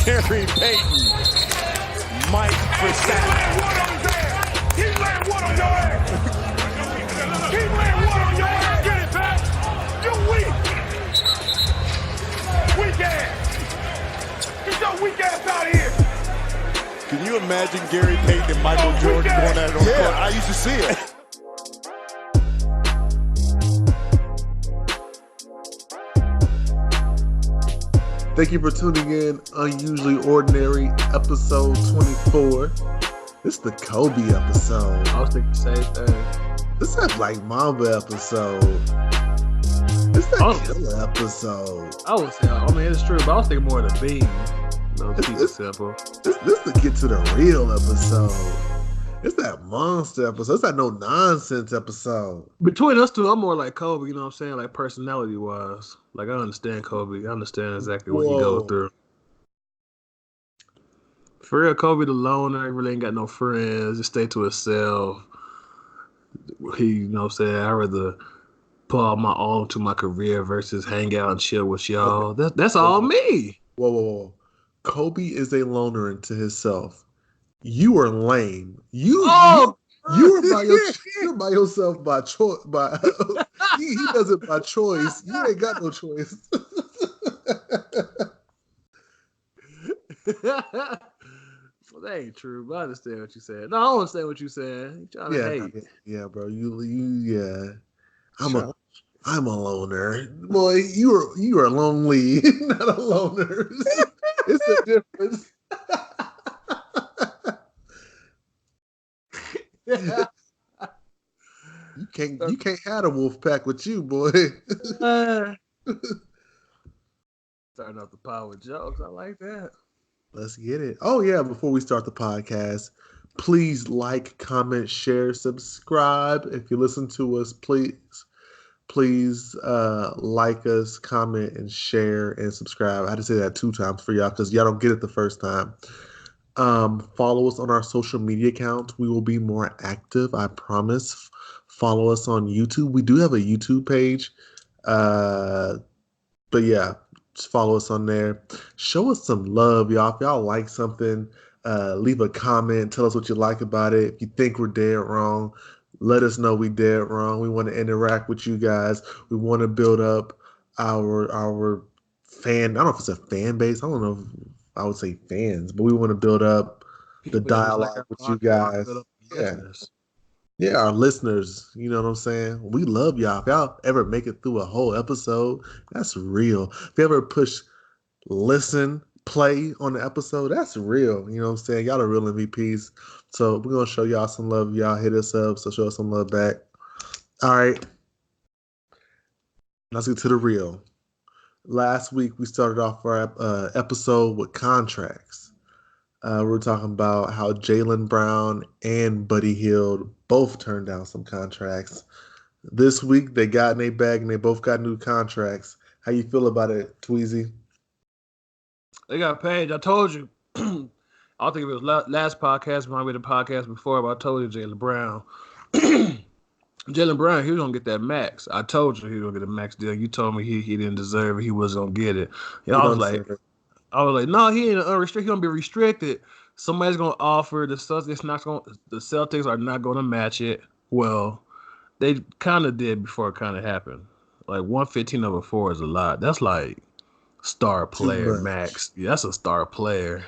Gary Payton might for Saturday. He laying one on your ass. He laying one on your ass. Get it, Pat. You weak. Weak ass. Get your weak ass out of here. Can you imagine Gary Payton and Michael Jordan going at it on the court? I used to see it. Thank you for tuning in. Unusually Ordinary, episode 24. This is the Kobe episode. I was thinking the same thing. This is like Mamba episode. This is the Killer episode. I would say, I mean, it's true, but I was thinking more of the beam. No, keep it simple. This the Get to the Real episode. It's that monster episode. It's that no nonsense episode. Between us two, I'm more like Kobe, you know what I'm saying? Like personality wise. Like I understand Kobe. I understand exactly what he goes through. For real, Kobe the loner, really ain't got no friends, just stay to himself. He, you know what I'm saying? I'd rather put all my all to my career versus hang out and chill with y'all. Okay. That's all me. Whoa. Kobe is a loner into himself. You are lame. You're by yourself by choice. He does it by choice. You ain't got no choice. Well, that ain't true, but I understand what you said. No, I don't understand what you said. You trying to hate. Yeah, bro. I'm a loner. Boy, you are lonely, not a loner. It's a difference. You can't have a wolf pack with you, boy. Starting off the pod with jokes. I like that. Let's get it. Oh yeah, before we start the podcast, please like, comment, share, subscribe. If you listen to us, please like us, comment, and share and subscribe. I had to say that 2 times for y'all because y'all don't get it the first time. Follow us on our social media accounts. We will be more active, I promise. Follow us on YouTube. We do have a YouTube page. But yeah, just follow us on there. Show us some love, y'all. If y'all like something, leave a comment. Tell us what you like about it. If you think we're dead wrong, let us know we dead wrong. We want to interact with you guys. We want to build up our fan. I don't know if it's a fan base. I don't know if I would say fans, but we want to build up the dialogue with you guys. Yeah, our listeners, you know what I'm saying? We love y'all. If y'all ever make it through a whole episode, that's real. If you ever push listen, play on the episode, that's real. You know what I'm saying? Y'all are real MVPs. So we're going to show y'all some love. Y'all hit us up, so show us some love back. All right. Let's get to the real. Last week, we started off our episode with contracts. We were talking about how Jaylen Brown and Buddy Hield both turned down some contracts. This week, they got in a bag and they both got new contracts. How you feel about it, Tweezy? They got paid. I told you. I don't think it was last podcast, might be the podcast before, but I told you Jaylen Brown. Jaylen Brown, he was going to get that max. I told you he was going to get a max deal. You told me he didn't deserve it. He wasn't going to get it. I was like, no, he ain't unrestricted. He's going to be restricted. Somebody's going to offer. The Celtics are not going to match it. Well, they kind of did before it kind of happened. Like 115 over 4 is a lot. That's like star player max. Yeah, that's a star player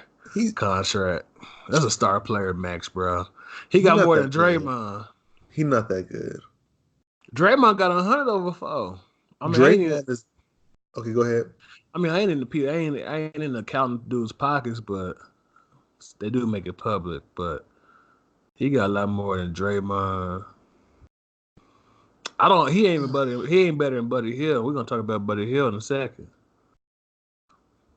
contract. That's a star player max, bro. He got more than Draymond. He's not that good. Draymond got 100 over 4. I mean, Draymond is okay. Go ahead. I mean, I ain't in the counting dude's pockets, but they do make it public. But he got a lot more than Draymond. He ain't better than Buddy Hield. We're gonna talk about Buddy Hield in a second.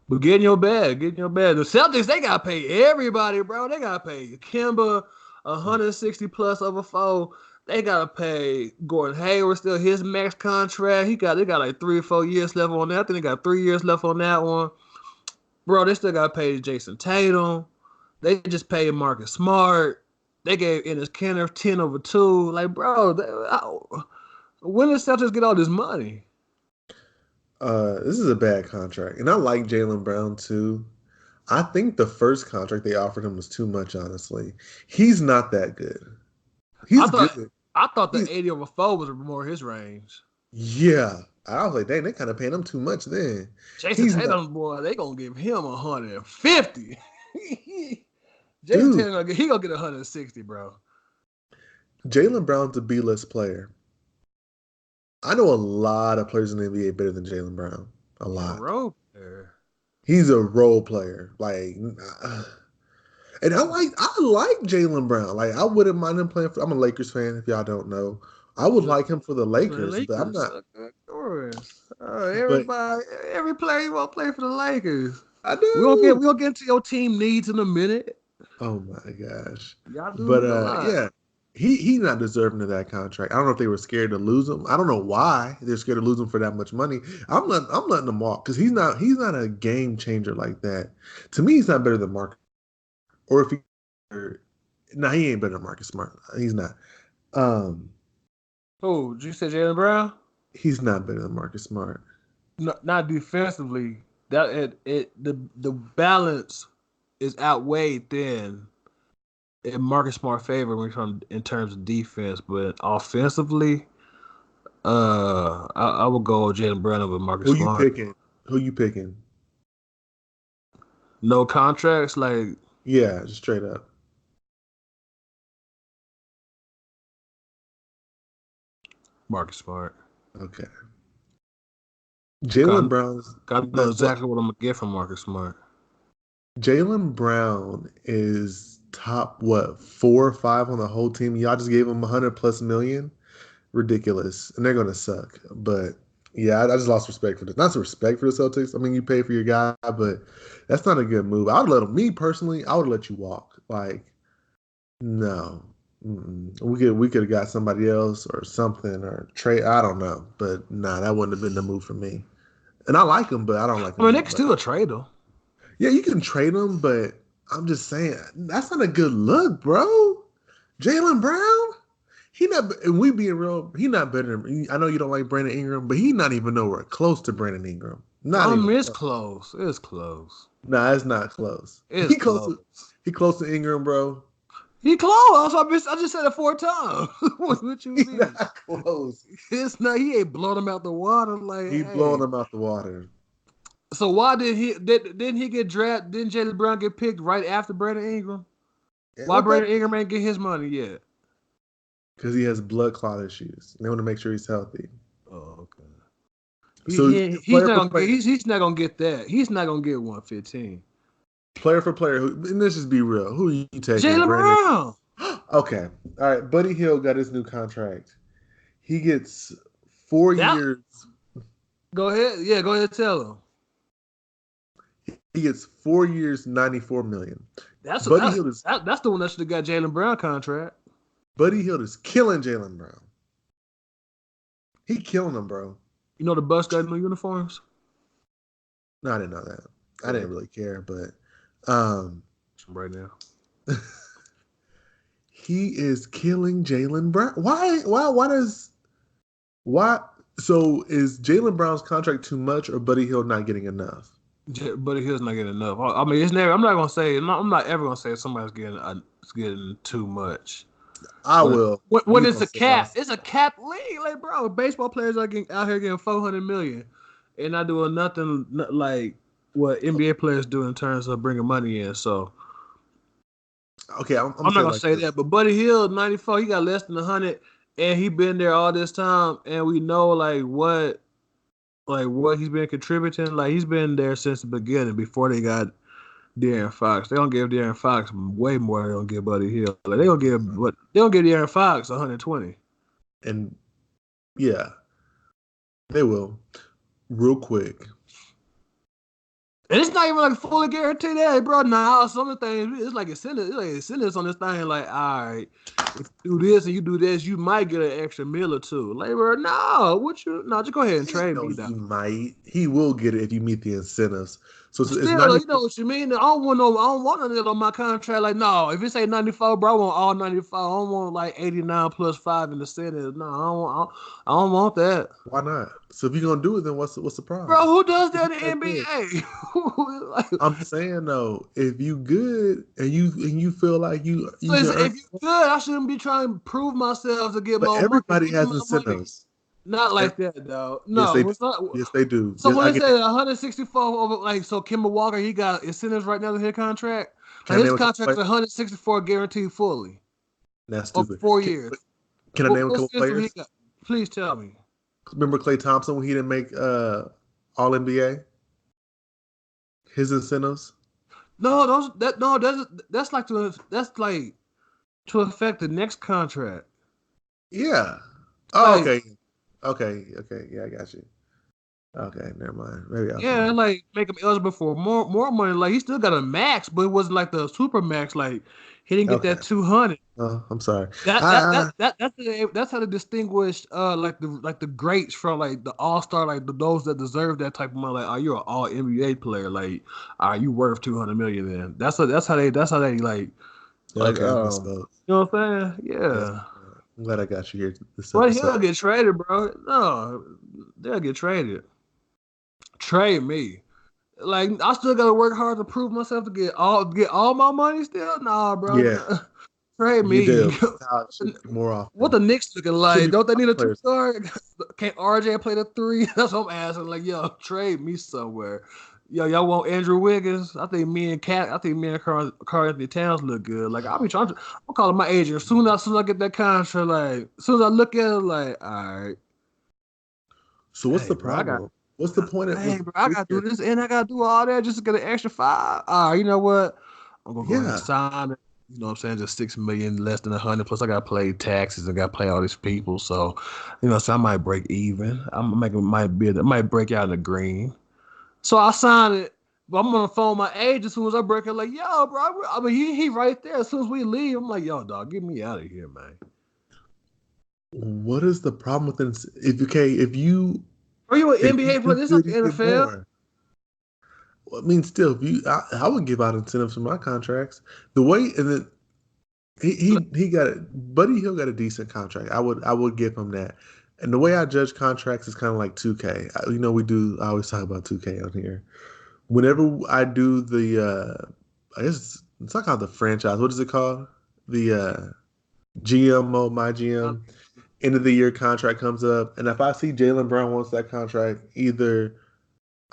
But get in your bag. The Celtics, they got to pay everybody, bro. They got to pay Kemba 160 plus over 4. They got to pay Gordon Hayward still his max contract. They got like 3 or 4 years left on that. I think they got 3 years left on that one. Bro, they still got to pay Jason Tatum. They just paid Marcus Smart. They gave Enes Kanter 10 over 2. Like, bro, when did Celtics get all this money? This is a bad contract. And I like Jaylen Brown, too. I think the first contract they offered him was too much, honestly. He's not that good. He's good. I thought the 80 over 4 was more his range. Yeah. I was like, dang, they kind of paying him too much then. Jason Tatum, boy, they going to give him 150. Jason Tatum, he going to get 160, bro. Jaylen Brown's a B-list player. I know a lot of players in the NBA better than Jaylen Brown. A lot. Role player. He's a role player. Like, and I like Jaylen Brown. Like, I wouldn't mind him playing for. I'm a Lakers fan, if y'all don't know. I would like him for the Lakers, but I'm not. Of course. Every player you want to play for the Lakers. I do. We'll get into your team needs in a minute. Oh my gosh. Y'all do but yeah, he's not deserving of that contract. I don't know if they were scared to lose him. I don't know why they're scared to lose him for that much money. I'm letting him walk because he's not a game changer like that. To me, he's not better than Marcus. Or if he he ain't better than Marcus Smart. He's not. Oh, did you say Jaylen Brown? He's not better than Marcus Smart. No, not defensively. The balance is outweighed then in Marcus Smart favor when from in terms of defense, but offensively, I would go Jaylen Brown over Marcus Smart. Who you picking? No contracts, like yeah, just straight up. Marcus Smart. Okay. Jaylen Brown's got to know exactly what I'm gonna get from Marcus Smart. Jaylen Brown is top 4 or 5 on the whole team. Y'all just gave him $100+ million. Ridiculous, and they're gonna suck. But yeah, I just lost respect for this. Not respect for the Celtics. I mean, you pay for your guy, but that's not a good move. I would let him. Me personally, I would let you walk. Like, no. We could have got somebody else or something or trade. I don't know, but nah, that wouldn't have been the move for me. And I like him, but I don't like him. I mean, they can still trade him. Yeah, you can trade him, but I'm just saying that's not a good look, bro. Jaylen Brown, he not. And we being real, he not better than. I know you don't like Brandon Ingram, but he not even nowhere close to Brandon Ingram. It's close. It's close. Nah, it's not close. He close. He close to Ingram, bro. He close. I just said it 4 times. What you mean? Not close. It's not. He ain't blowing him out the water. Like he blowing him out the water. So why didn't he get drafted? Didn't Jaylen Brown get picked right after Brandon Ingram? Yeah, why Brandon Ingram ain't get his money yet? Because he has blood clot issues. They want to make sure he's healthy. Oh, okay. So he's not gonna get that. He's not gonna get 115. Player for player, and let's just be real. Who are you taking? Jaylen Brown. Okay. All right. Buddy Hield got his new contract. He gets 4 years. Go ahead. Yeah, go ahead and tell him. He gets 4 years, $94 million. That's the one that should have got Jaylen Brown contract. Buddy Hield is killing Jaylen Brown. He killing him, bro. You know the Bucks got new uniforms? No, I didn't know that. I didn't really care, but right now. He is killing Jaylen Brown. Why? So is Jaylen Brown's contract too much or Buddy Hield not getting enough? Buddy Hield's not getting enough. I mean, it's never. I'm not ever gonna say somebody's getting too much. I will. When it's a cap, it's a cap league. Like, bro, baseball players are out here getting $400 million, and not doing nothing like what NBA players do in terms of bringing money in. So, okay, I'm not gonna say that. But Buddy Hield, 94, he got less than 100, and he been there all this time, and we know what he's been contributing. Like, he's been there since the beginning before they got De'Aaron Fox. They don't give De'Aaron Fox way more than they don't give Buddy Hield. Like, they don't give De'Aaron Fox 120. And yeah, they will. Real quick. And it's not even like fully guaranteed that, bro. Nah, some of the things it's like incentives on this thing. Like, all right, if you do this and you do this, you might get an extra meal or two. Like, bro, just go ahead and trade me. He might. He will get it if you meet the incentives. So it's Still, 90. you know what you mean. I don't want none of that on my contract. Like, no, if it say 94, bro, I want all 95. I don't want like 89 plus 5 in the center. No, I don't want that. Why not? So if you're gonna do it, then what's the problem? Bro, who does that in the NBA? Like, I'm saying though, if you good and you feel like you so can if you're good, I shouldn't be trying to prove myself to get but more money. everybody has My incentives. Not like that, though. Yes, No, they it's not. Yes, they do. So Yes, when I they get say 164 over, like, so Kemba Walker, he got incentives right now to his contract. Can Like, I his name a couple contract is 164 guaranteed fully That's over stupid. 4 years. Can I name a What couple incentive players? he got? Please tell me. Remember Klay Thompson when he didn't make All NBA? His incentives? No, that's like to affect the next contract. Yeah. Oh, Like, okay. Okay. Yeah, I got you. Okay, never mind. Maybe I'll yeah, like make him eligible for more money. Like he still got a max, but it wasn't like the super max. Like he didn't get that 200. Oh, I'm sorry. That's how they distinguish like the greats from like the all-star, like those that deserve that type of money. Like, are you an all NBA player? Like, are you worth 200 million? Then that's how they like Okay, you know what I'm saying? Yeah. Yes, I'm glad I got you here this But episode. he'll get traded, bro. No, they'll get traded. Trade me. Like, I still gotta work hard to prove myself to get all my money still? Nah, bro. Yeah. Trade me. You do. That's how it should be more often. What the Knicks looking like? Don't they need a players. 2-star? Can't RJ play the 3? That's what I'm asking. Like, yo, trade me somewhere. Yo, y'all want Andrew Wiggins? I think me and Karl Anthony Towns look good. Like, I'm calling my agent as soon as I get that contract. Like, as soon as I look at it, like, all right. So what's the problem? What's the point of bro, I gotta do this and I gotta do all that just to get an extra 5. All right, you know what? I'm gonna go ahead and sign it. You know what I'm saying? Just $6 million, less than 100. Plus, I gotta pay taxes and gotta pay all these people. So, you know, so I might break even. Might break out in the green. So I signed it, but I'm on the phone with my agent as soon as I break it. Like, yo, bro, I mean, he right there. As soon as we leave, I'm like, yo, dog, get me out of here, man. What is the problem with this? If you are you an NBA player? This is not the NFL. Well, I mean, still, I would give out incentives for my contracts. The way and then he got it. Buddy Hield got a decent contract. I would give him that. And the way I judge contracts is kind of like 2K. I always talk about 2K on here. Whenever I do the, I guess it's not called the franchise. What is it called? The GM mode, my GM. End of the year contract comes up, and if I see Jaylen Brown wants that contract, either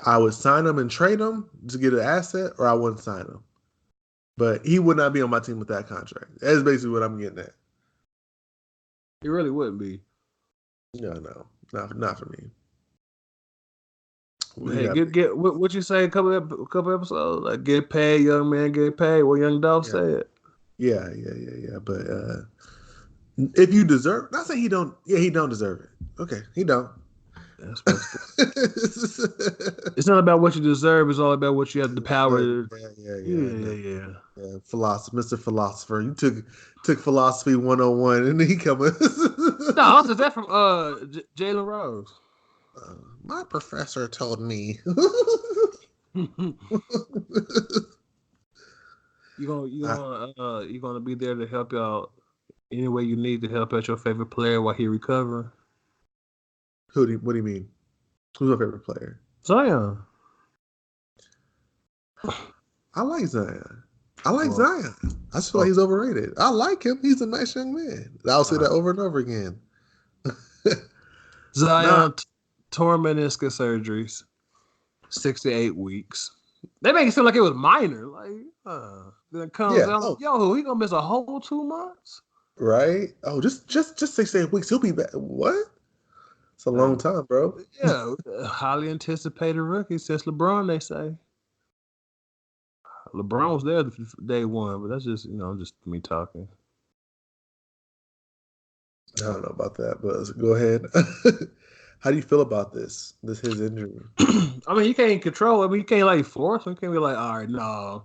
I would sign him and trade him to get an asset, or I wouldn't sign him. But he would not be on my team with that contract. That's basically what I'm getting at. He really wouldn't be. No, not for me. Hey, get what you say? A couple episodes, like get paid, young man, get paid. What Young Dolph said. Yeah. But if you deserve, not saying he don't. Yeah, he don't deserve it. Okay, he don't. That's it's not about what you deserve. It's all about what you have the power. Yeah. Mr. Philosopher, you took philosophy 101, and he coming. No, is that from Jalen Rose? My professor told me. You gonna be there to help out any way you need to help out your favorite player while he recovering? What do you mean? Who's my favorite player? Zion. I like Zion. Zion. I just feel like he's overrated. I like him. He's a nice young man. I'll say that over and over again. Zion tore meniscus surgeries, 6 to 8 weeks. They make it seem like it was minor. Like, then it comes out, yo, he gonna miss a whole 2 months? Right? Oh, just 6 to 8 weeks. He'll be back. What? It's a long time, bro. Yeah, highly anticipated rookie since LeBron, they say. LeBron was there day one, but that's just, just me talking. I don't know about that, but go ahead. How do you feel about this his injury? I mean, you can't control it. I mean, you can't force him. You can't be like, all right, no.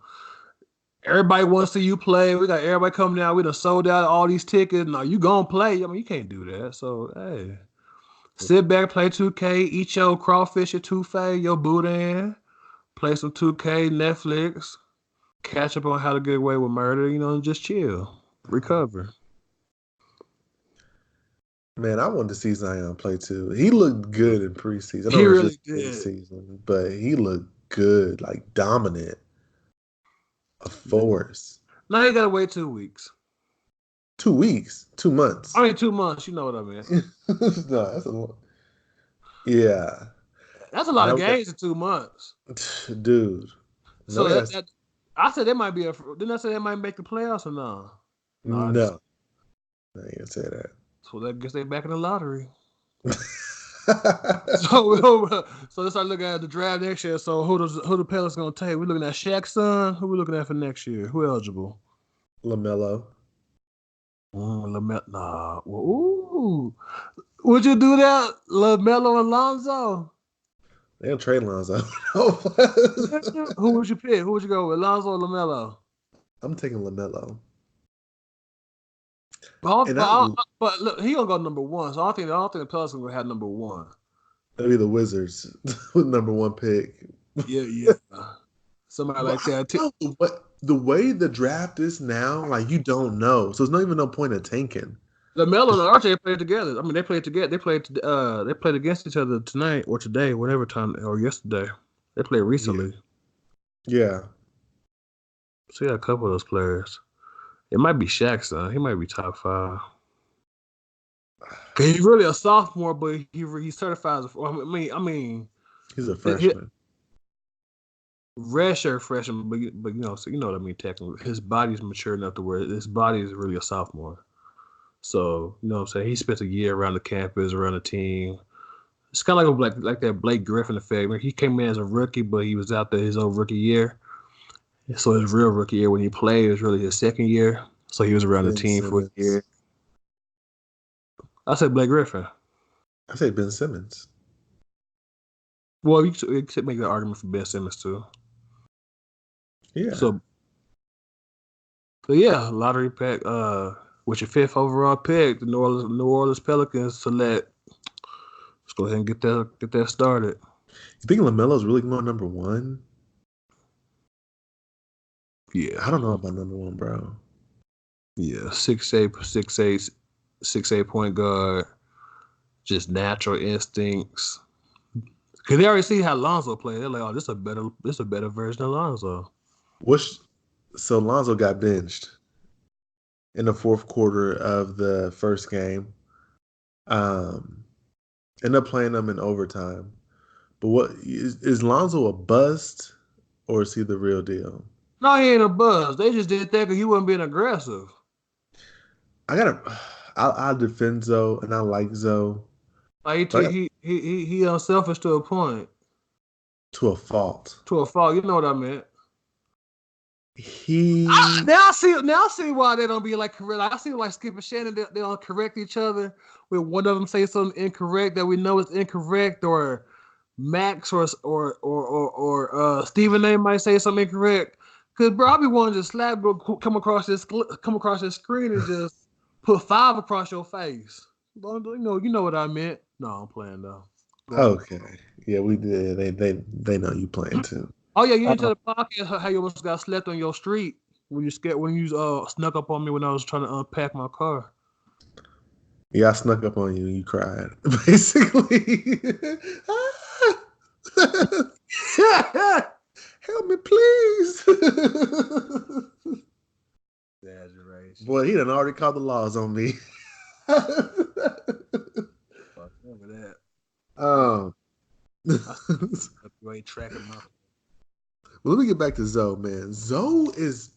Everybody wants to see you play. We got everybody coming down. We done sold out all these tickets. No, you gonna play. I mean, you can't do that. So, hey. Sit back, play 2K, eat your crawfish, your touffee, your boudin, play some 2K, Netflix, catch up on How to Get Away with Murder, and just chill, recover. Man, I wanted to see Zion play too. He looked good in preseason. I know He it was really just did. preseason, but he looked good, like dominant, a force. Now you gotta wait 2 weeks. 2 weeks, 2 months. I mean 2 months. You know what I mean? No, that's a lot. Yeah, That's a lot of games in 2 months. dude. So I said they might be didn't I say they might make the playoffs or no? No, I didn't say that. So I guess they're back in the lottery. So let's start looking at the draft next year. So who the Pelicans gonna take? We're looking at Shaq's son. Who we looking at for next year? Who eligible? Lamelo. Lamelo. Nah. Ooh. Would you do that, Lamelo and Lonzo? They'll trade Lonzo. Who would you pick? Who would you go with, Lonzo or Lamelo? I'm taking Lamelo. But look, he gonna go number one. So I don't think the Pelicans gonna have number one. It'll be the Wizards with number one pick. Yeah. Somebody like that. The way the draft is now, like you don't know. So there's not even no point of tanking. Lamelo and RJ played together. I mean, they played together. They played against each other tonight or today, whatever time, or yesterday. They played recently. Yeah. So yeah, a couple of those players. It might be Shaq's son. He might be top 5. Cause he's really a sophomore, but he's certified as I mean, he's a freshman. Redshirt freshman, but so you know what I mean. Technically, his body's mature enough to where his body is really a sophomore. So you know what I'm saying. He spent a year around the campus, around the team. It's kind of like that Blake Griffin effect. He came in as a rookie, but he was out there his old rookie year. So his real rookie year when he played was really his second year. So he was around the team for a year. I said Blake Griffin. I say Ben Simmons. Well, you could make that argument for Ben Simmons too. Yeah. So yeah, lottery pick. With your 5th overall pick, the New Orleans Pelicans select. Let's go ahead and get that started. You think LaMelo's really going number 1? Yeah, I don't know about number 1, bro. Yeah, 6'8" point guard, just natural instincts. Cause they already see how Lonzo played. They're like, oh, this is a better version of Lonzo. So Lonzo got benched in the 4th quarter of the first game. Ended up playing them in overtime. But what is Lonzo a bust or is he the real deal? No, he ain't a buzz. They just did that because he wasn't being aggressive. I'll defend Zoe, and I like Zoe. Like he unselfish to a point. To a fault. You know what I meant. Now I see why they don't be like correct. I see like Skip and Shannon, they don't correct each other. When one of them say something incorrect that we know is incorrect, or Max or Stephen A might say something incorrect. Cause bro, I be wanting to slap, come across this screen and just put 5 across your face. You know what I meant. No, I'm playing though. Okay, yeah, we did. They know you playing too. Oh yeah, you didn't tell the podcast how you almost got slept on your street when you snuck up on me when I was trying to unpack my car. Yeah, I snuck up on you and you cried, basically. Help me, please. Exaggeration. Boy, he done already called the laws on me. Remember that. You ain't tracking my. Well, let me get back to Zoe, man. Zoe is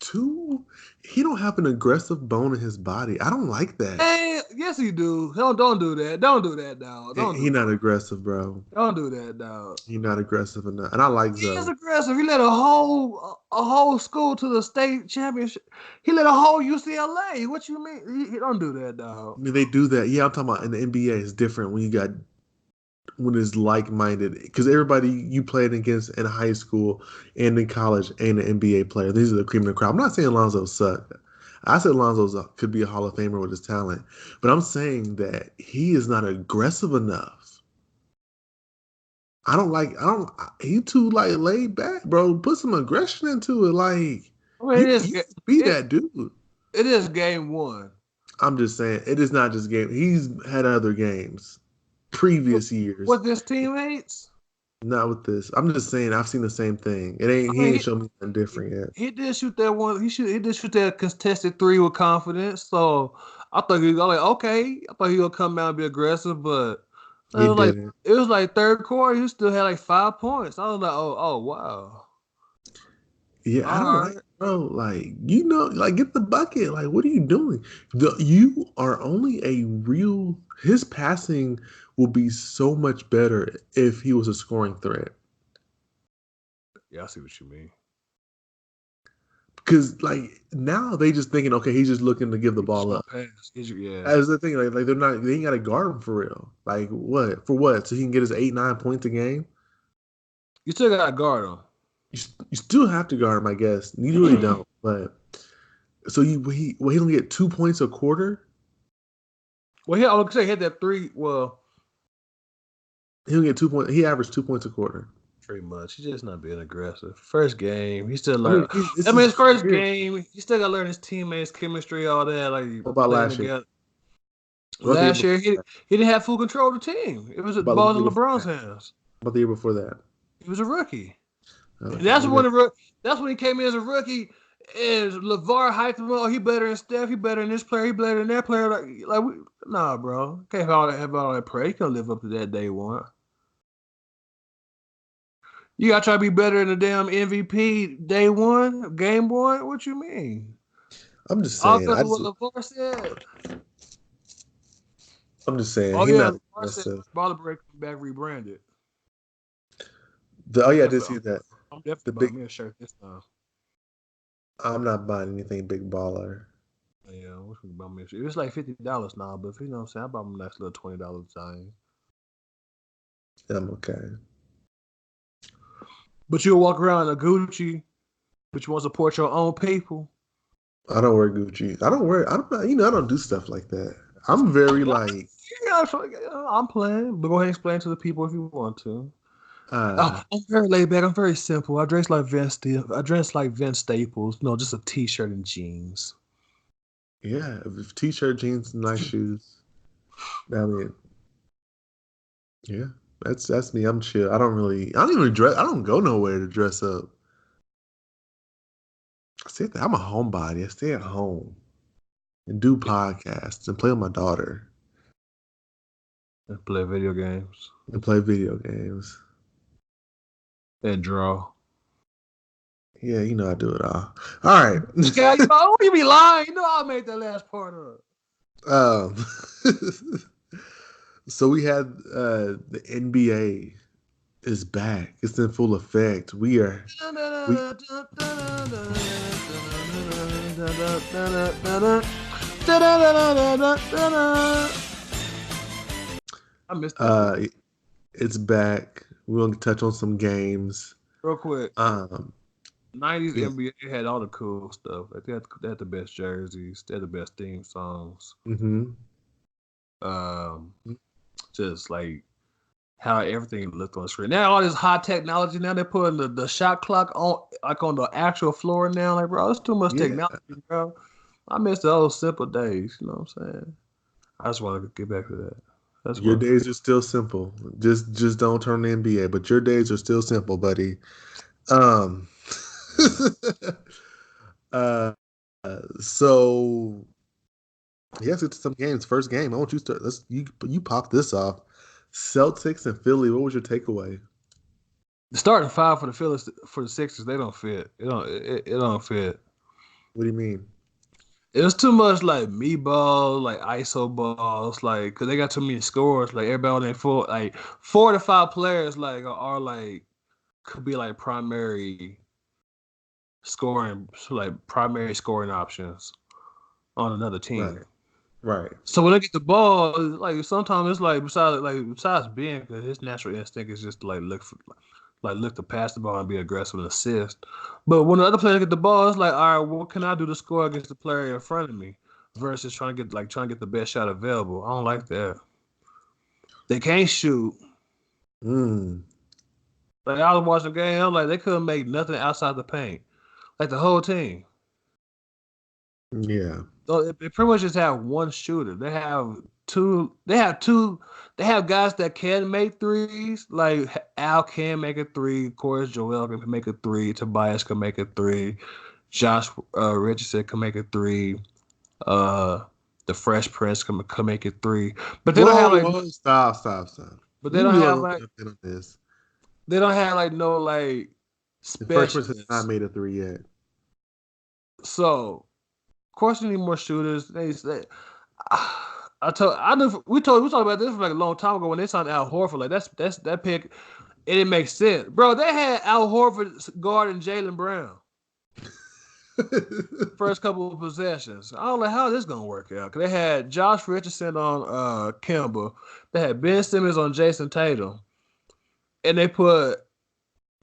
he don't have an aggressive bone in his body. I don't like that. Hey, yes, he do. Don't do that. Don't do that, dog. He's not aggressive, bro. Don't do that, dog. He's not aggressive enough. And I like Zoe. He is aggressive. He led a whole school to the state championship. He led a whole UCLA. What you mean? He don't do that, dog. I mean, they do that. Yeah, I'm talking about in the NBA. It's different when it's like-minded, because everybody you played against in high school and in college and an NBA player, these are the cream of the crop. I'm not saying Lonzo sucked. I said Lonzo could be a Hall of Famer with his talent, but I'm saying that he is not aggressive enough He too like laid back, bro. Put some aggression into it. Like I mean, you be that dude. It is game one. I'm just saying, it is not just game. He's had other games, previous years. With his teammates? Not with this. I'm just saying, I've seen the same thing. He ain't shown me something different yet. He did shoot that one. He did shoot that contested three with confidence. So I thought he was like, okay. I thought he would come out and be aggressive, but it was like third quarter. He still had like 5 points. I was like, oh wow. Yeah, I don't like, bro. Like, like, get the bucket. Like, what are you doing? You are only his passing will be so much better if he was a scoring threat. Yeah, I see what you mean. Because, like, now they just thinking, okay, he's just looking to give the ball up. Yeah. As the thing, like they ain't got to guard him for real. Like, what? For what? So he can get his 8-9 points a game? You still got to guard him. You still have to guard him, I guess. You really don't. But so he don't get 2 points a quarter? Well, I would say he had that three. Well, he don't get 2 points. He averaged 2 points a quarter. Pretty much. He's just not being aggressive. First game, he still learning. His first game, he still got to learn his teammates, chemistry, all that. Like, what about last year? Last year, he didn't have full control of the team. It was the ball in LeBron's hands. About the year before that? He was a rookie. That's when he came in as a rookie. And LeVar hyped him up. Oh, he better than Steph. He better than this player. He better than that player. Nah, bro. Can't have all that prayer. He can't live up to that day one. You gotta try to be better than the damn MVP day one, game one. What you mean? I'm just saying. What LeVar said. I'm just saying. LeVar said Baller Break back rebranded. I did see that. I'm definitely buying me a shirt this time. I'm not buying anything big baller. Yeah, which one buy me a shirt? It's like $50 now, but if you know what I'm saying, I bought me a nice little $20 design. I'm okay. But you'll walk around in a Gucci, but you want to support your own people. I don't wear Gucci. I don't do stuff like that. I'm very like. Yeah, I'm playing, but go ahead and explain to the people if you want to. I'm very laid back. I'm very simple. I dress like Vince Staples. No, just a t-shirt and jeans. Yeah, t-shirt, jeans, and nice shoes. I mean, yeah, that's me. I'm chill. I don't even dress. I don't go nowhere to dress up. I'm a homebody. I stay at home and do podcasts and play with my daughter. And play video games. And draw. Yeah, I do it all. All right. Yeah, you be lying. I made that last part up. So we had the NBA is back. It's in full effect. I missed that. It's back. We're gonna touch on some games real quick. 90s NBA had all the cool stuff. Like they had the best jerseys. They had the best theme songs. Mm-hmm. Just like how everything looked on the screen. Now all this high technology. Now they're putting the shot clock on the actual floor now. Like, bro, it's too much technology, bro. I miss those simple days. You know what I'm saying? I just want to get back to that. Your days are still simple. Just don't turn the NBA, but your days are still simple, buddy. So yes, it's some games. First game. I want you to start. You pop this off. Celtics and Philly. What was your takeaway? The starting five for the Sixers, they don't fit. It don't fit. What do you mean? It was too much like me ball, like ISO balls, like because they got too many scores. Like everybody on their full, like 4 to 5 players, like are like could be like primary scoring options on another team. Right. So when they get the ball, like sometimes it's like besides being, because his natural instinct is just to look to pass the ball and be aggressive and assist. But when the other player get the ball, it's like, all right, what can I do to score against the player in front of me? Versus trying to get the best shot available. I don't like that. They can't shoot. Like I was watching the game, I'm like they couldn't make nothing outside the paint. Like the whole team. Yeah. So they pretty much just have one shooter. They have two. They have guys that can make threes. Like Al can make a three. Of course, Joel can make a three. Tobias can make a three. Josh Richardson can make a three. The Fresh Prince can make a three. But they don't have like stop. But they don't have like this. They don't have like no like The Fresh Prince specialists. has not made a three yet. So, of course, we need more shooters. We talked about this for like a long time ago when they signed Al Horford. Like that pick, it didn't make sense, bro. They had Al Horford guarding Jaylen Brown first couple of possessions. I was like, how is this gonna work out? Cause they had Josh Richardson on Kemba, they had Ben Simmons on Jason Tatum, and they put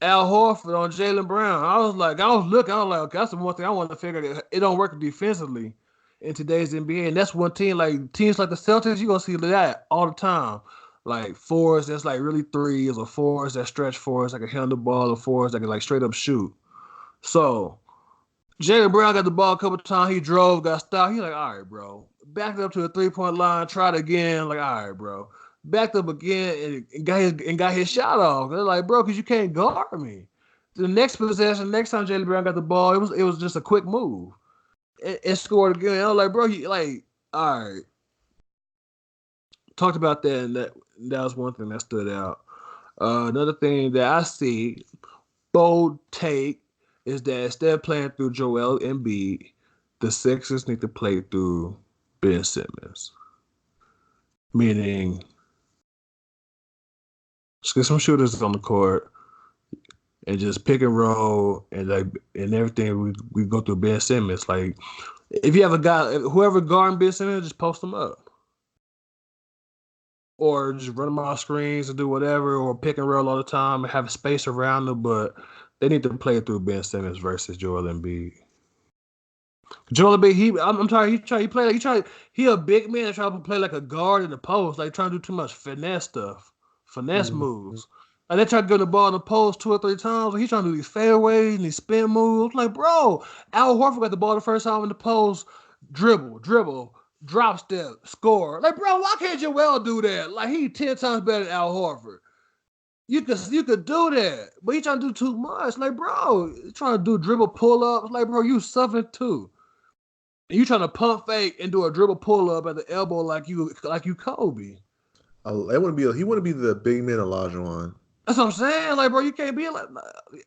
Al Horford on Jaylen Brown. I was like, okay, that's the one thing I want to figure out. It don't work defensively in today's NBA. And that's one team, like teams like the Celtics, you're going to see that all the time. Like fours that's like really threes, or fours that stretch fours that can handle the ball, or fours that can like straight up shoot. So Jaylen Brown got the ball a couple of times. He drove, got stopped. He's like, all right, bro. Backed up to the 3-point line, tried again. Like, all right, bro. Backed up again and got his shot off. They're like, bro, because you can't guard me. The next possession, next time Jaylen Brown got the ball, it was just a quick move. It scored again. I was like, bro, all right. Talked about that, and that was one thing that stood out. Another thing that I see, bold take, is that instead of playing through Joel Embiid, the Sixers need to play through Ben Simmons. Meaning, just get some shooters on the court and just pick and roll and everything. We go through Ben Simmons. Like, if you have a guy, whoever guarding Ben Simmons, just post them up. Or just run them off screens and do whatever, or pick and roll all the time and have space around them. But they need to play it through Ben Simmons versus Joel Embiid. Joel Embiid, he a big man that trying to play like a guard in the post, like trying to do too much finesse stuff, moves. Like they try to get the ball in the post 2 or 3 times. Like he's trying to do these fadeaways and these spin moves. Like, bro, Al Horford got the ball the first time in the post, dribble, drop step, score. Like, bro, why can't Joel do that? Like, he 10 times better than Al Horford. You could do that, but he trying to do too much. Like, bro, trying to do dribble pull-ups. Like, bro, you suffering too. And you trying to pump fake and do a dribble pull-up at the elbow like you Kobe. He wouldn't be the big man Olajuwon. That's what I'm saying. Like, bro, you can't be like.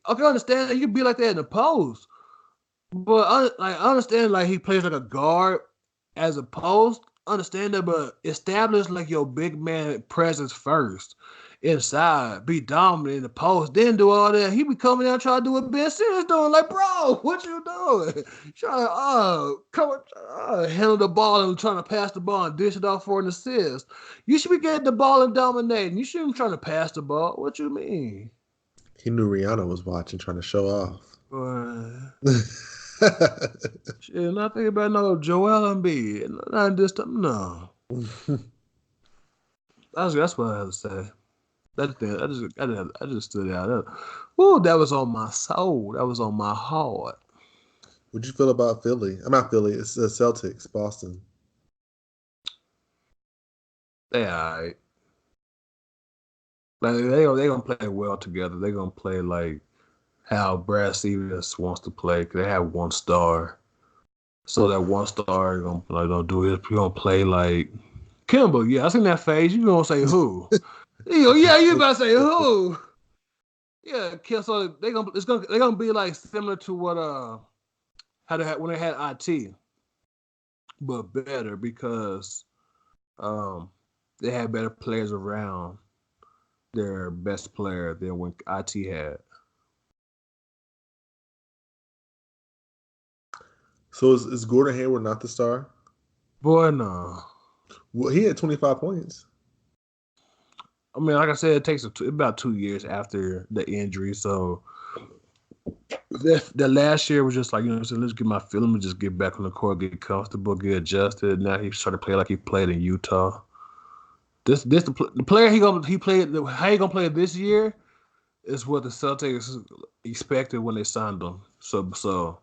Okay, I understand that you can be like that in the post, but I understand like he plays like a guard as a post. Understand that, but establish like your big man presence first. Inside, be dominant in the post, then do all that. He be coming out trying to do what Ben Simmons doing. Like, bro, what you doing? Trying to handle the ball and trying to pass the ball and dish it off for an assist. You should be getting the ball and dominating. You shouldn't be trying to pass the ball. What you mean? He knew Rihanna was watching, trying to show off. Shit, not thinking about no Joel Embiid. Not this time, no. That's what I have to say. That thing, I just stood out. That was on my soul. That was on my heart. What'd you feel about Philly? I'm not Philly. It's the Celtics, Boston. They all right. Like they gonna play well together. They gonna play like how Brad Stevens wants to play. Cause they have one star, so that one star gonna do it. You gonna play like Kimba. Yeah, I seen that face. You gonna say who? Yeah, you about to say who? Yeah, so they're gonna be like similar to what how they had when they had IT, but better because they had better players around their best player than when IT had. So is Gordon Hayward not the star? Boy, no. Well, he had 25 points. I mean, like I said, it takes about 2 years after the injury. So the last year was just like, let's get my feeling and just get back on the court, get comfortable, get adjusted. Now he's starting to play like he played in Utah. The player he gonna play this year is what the Celtics expected when they signed him. So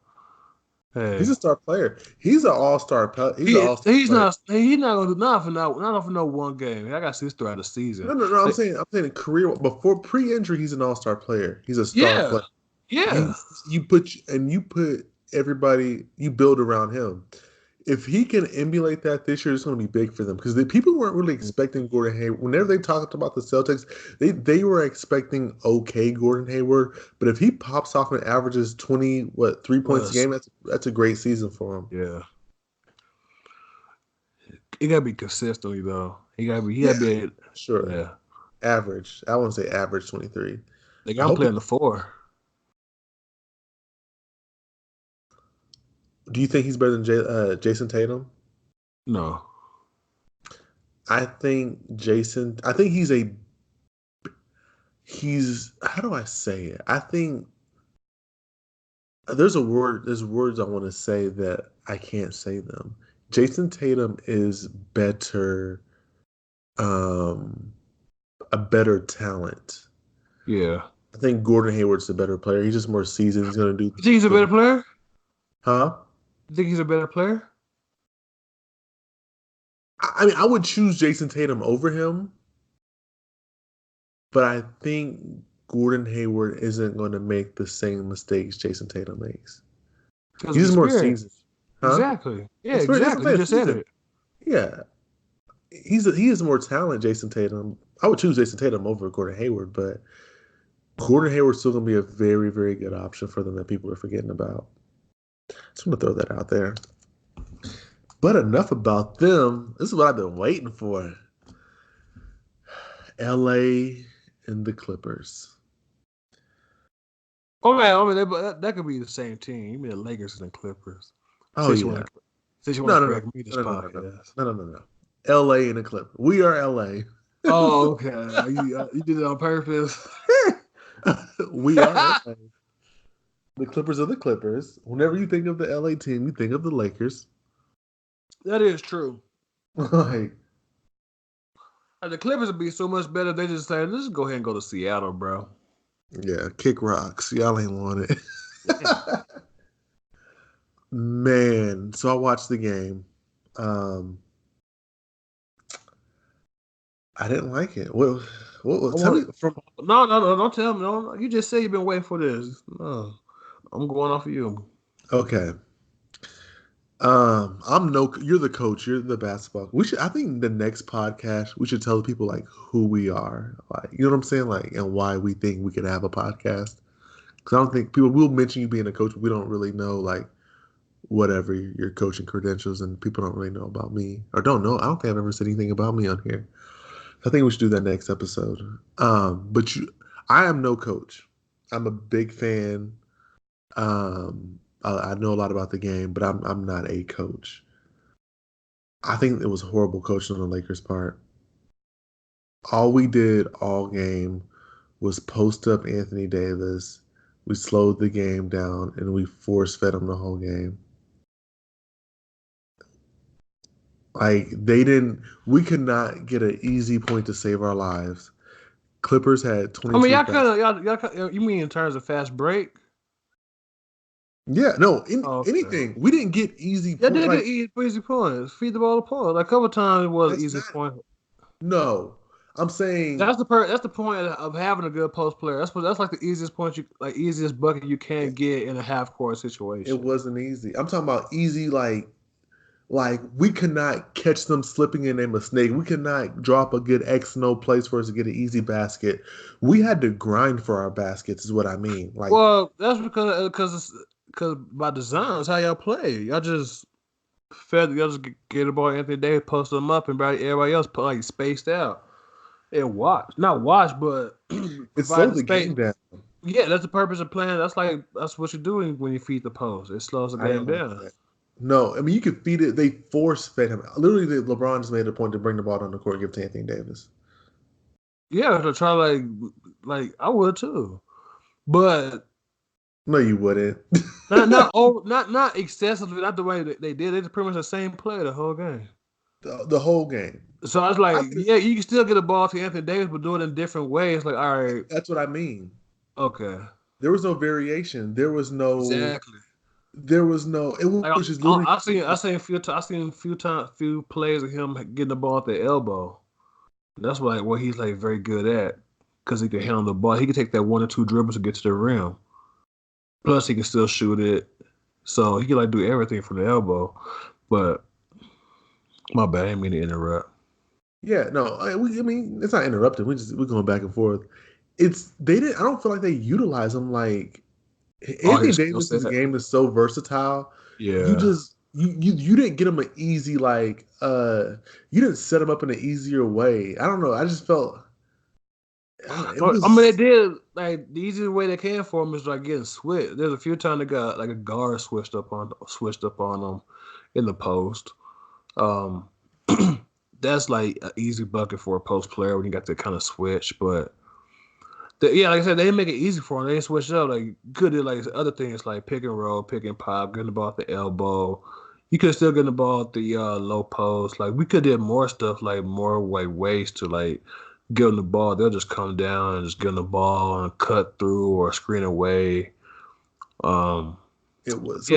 hey, he's a star player. He's an all-star. he's not gonna do nothing. Not for no one game. I got to see this throughout the season. No. I'm saying career before pre-injury, he's an all-star player. He's a star player. Yeah. You put everybody. You build around him. If he can emulate that this year, it's going to be big for them because the people weren't really expecting Gordon Hayward. Whenever they talked about the Celtics, they were expecting okay Gordon Hayward. But if he pops off and averages 3 points a game, that's a great season for him. Yeah. He got to be consistent, though. He got to be sure. Yeah. Average. I want to say average 23. They got him playing the 4. Do you think he's better than Jason Tatum? No. I think he's how do I say it? I think there's words I want to say that I can't say them. Jason Tatum is better, a better talent. Yeah. I think Gordon Hayward's a better player. He's just more seasoned. He's going to do. You think he's a better player? Huh? You think he's a better player? I mean, I would choose Jason Tatum over him, but I think Gordon Hayward isn't going to make the same mistakes Jason Tatum makes. He's more seasoned. Huh? Exactly. Yeah, exactly. You just said it. Yeah. He is more talent, Jason Tatum. I would choose Jason Tatum over Gordon Hayward, but Gordon Hayward's still going to be a very, very good option for them that people are forgetting about. Just want to throw that out there. But enough about them. This is what I've been waiting for. LA and the Clippers. Oh man, that could be the same team. You mean the Lakers and the Clippers? Oh yeah. Since you want to correct me this podcast. No. LA and the Clippers. We are LA. Oh, okay. You did it on purpose. We are LA. The Clippers are the Clippers. Whenever you think of the LA team, you think of the Lakers. That is true. Like, the Clippers would be so much better if they just say, let's go ahead and go to Seattle, bro. Yeah, kick rocks. Y'all ain't want it. Man, so I watched the game. I didn't like it. What tell me from... No, don't tell me. No, you just say you've been waiting for this. No, I'm going off of you. Okay. You're the coach. You're the basketball. I think the next podcast, we should tell the people like who we are. Like, you know what I'm saying? Like, and why we think we could have a podcast. Because I don't think people will mention you being a coach, but we don't really know like whatever your coaching credentials, and people don't really know about me or don't know. I don't think I've ever said anything about me on here. I think we should do that next episode. But I am no coach. I'm a big fan. I know a lot about the game, but I'm not a coach. I think it was horrible coaching on the Lakers' part. All we did all game was post up Anthony Davis. We slowed the game down, and we force-fed him the whole game. Like, we could not get an easy point to save our lives. Clippers had 22. I mean, y'all you mean in terms of fast break? Yeah, no, anything. We didn't get easy points. Yeah, didn't get easy points. Feed the ball to Paul. Like, a couple times it was an easy point. No, I'm saying that's the point of having a good post player. That's like the easiest point easiest bucket you can get in a half court situation. It wasn't easy. I'm talking about easy like we could not catch them slipping in a mistake. We could not drop a good X and O place for us to get an easy basket. We had to grind for our baskets, is what I mean. Like, well, that's because by design, that's how y'all play. Y'all just get the ball, Anthony Davis, post them up, and everybody else like spaced out and watch. Not watch, but it's slow the game down. Yeah, that's the purpose of playing. That's what you're doing when you feed the post. It slows the game down. No, I mean, you could feed it. They force-fed him. Literally, LeBron just made a point to bring the ball down the court and give it to Anthony Davis. Yeah, to try like I would too, but no, you wouldn't. not excessively. Not the way that they did. They just pretty much the same play the whole game. The whole game. So it's like, you can still get a ball to Anthony Davis, but do it in different ways. Like, all right, that's what I mean. Okay. There was no variation. There was no. Exactly. There was no. It Like was just literally. I seen a few plays of him getting the ball at the elbow. That's what he's like very good at because he can handle the ball. He can take that 1 or 2 dribbles to get to the rim. Plus, he can still shoot it, so he can like do everything from the elbow. But my bad, I didn't mean to interrupt. Yeah, no. I mean, it's not interrupting. We're going back and forth. They didn't. I don't feel like they utilize him like Anthony Davis's game is so versatile. Yeah. You didn't get him an easy you didn't set him up in an easier way. I don't know. I just felt they did like the easiest way they can for him is like getting switched. There's a few times they got like a guard switched up on them in the post. That's like an easy bucket for a post player when you got to kind of switch, but like I said, they didn't make it easy for him. They didn't switch it up. Like, good at like other things like pick and roll, pick and pop, getting the ball at the elbow. You could still get the ball at the low post. Like, we could do more stuff, like more ways to like give them the ball. They'll just come down and just give them the ball and cut through or screen away. It was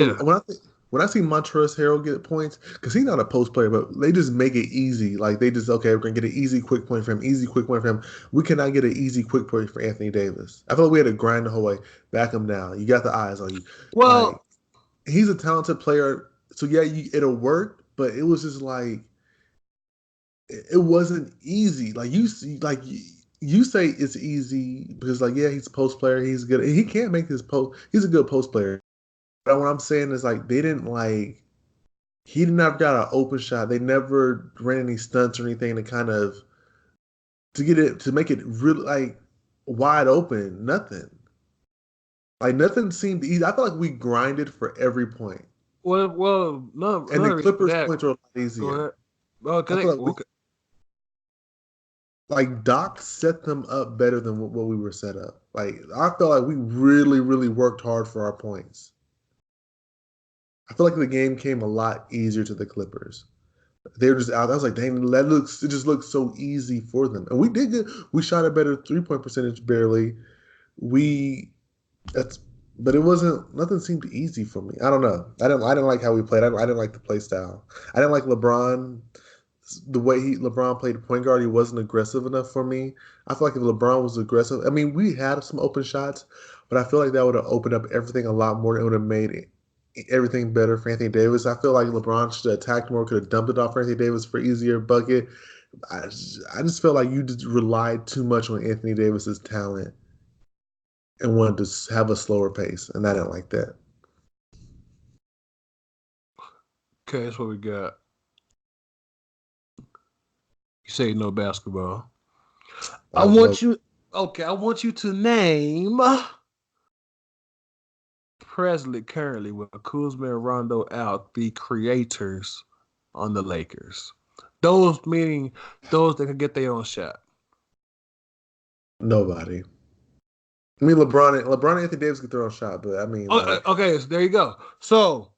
when I see Montrezl Harrell get points, because he's not a post player, but they just make it easy. Like they just, okay, we're gonna get an easy quick point for him, easy quick point for him. We cannot get an easy quick point for Anthony Davis. I feel like we had to grind the whole way, back him down. You got the eyes on you. Well, like, he's a talented player, so yeah, it'll work, but it was just like it wasn't easy. Like you say it's easy because like yeah, he's a post player, he's good. He can't make his post. He's a good post player. But what I'm saying is like they didn't like he never got an open shot. They never ran any stunts or anything to make it really like wide open. Nothing. Like nothing seemed easy. I felt like we grinded for every point. Well, no. And the Clippers' points were a lot easier. Well, like Doc set them up better than what we were set up. Like I felt like we really, really worked hard for our points. I feel like the game came a lot easier to the Clippers. They were just out. I was like, dang, it just looks so easy for them. And we did good. We shot a better 3-point percentage barely. But it wasn't, nothing seemed easy for me. I don't know. I didn't like how we played. I didn't like the play style. I didn't like LeBron, the way LeBron played point guard. He wasn't aggressive enough for me. I feel like if LeBron was aggressive, I mean, we had some open shots, but I feel like that would have opened up everything a lot more. It would have made everything better for Anthony Davis. I feel like LeBron should have attacked more, could have dumped it off for Anthony Davis for easier bucket. I just felt like you just relied too much on Anthony Davis's talent and wanted to have a slower pace, and I didn't like that. Okay, that's what we got. You say no basketball. I want you to name currently with Kuzma and Rondo out, the creators on the Lakers. Those meaning those that can get their own shot. Nobody. I mean, LeBron and Anthony Davis get their own shot, but I mean, okay, so there you go. So,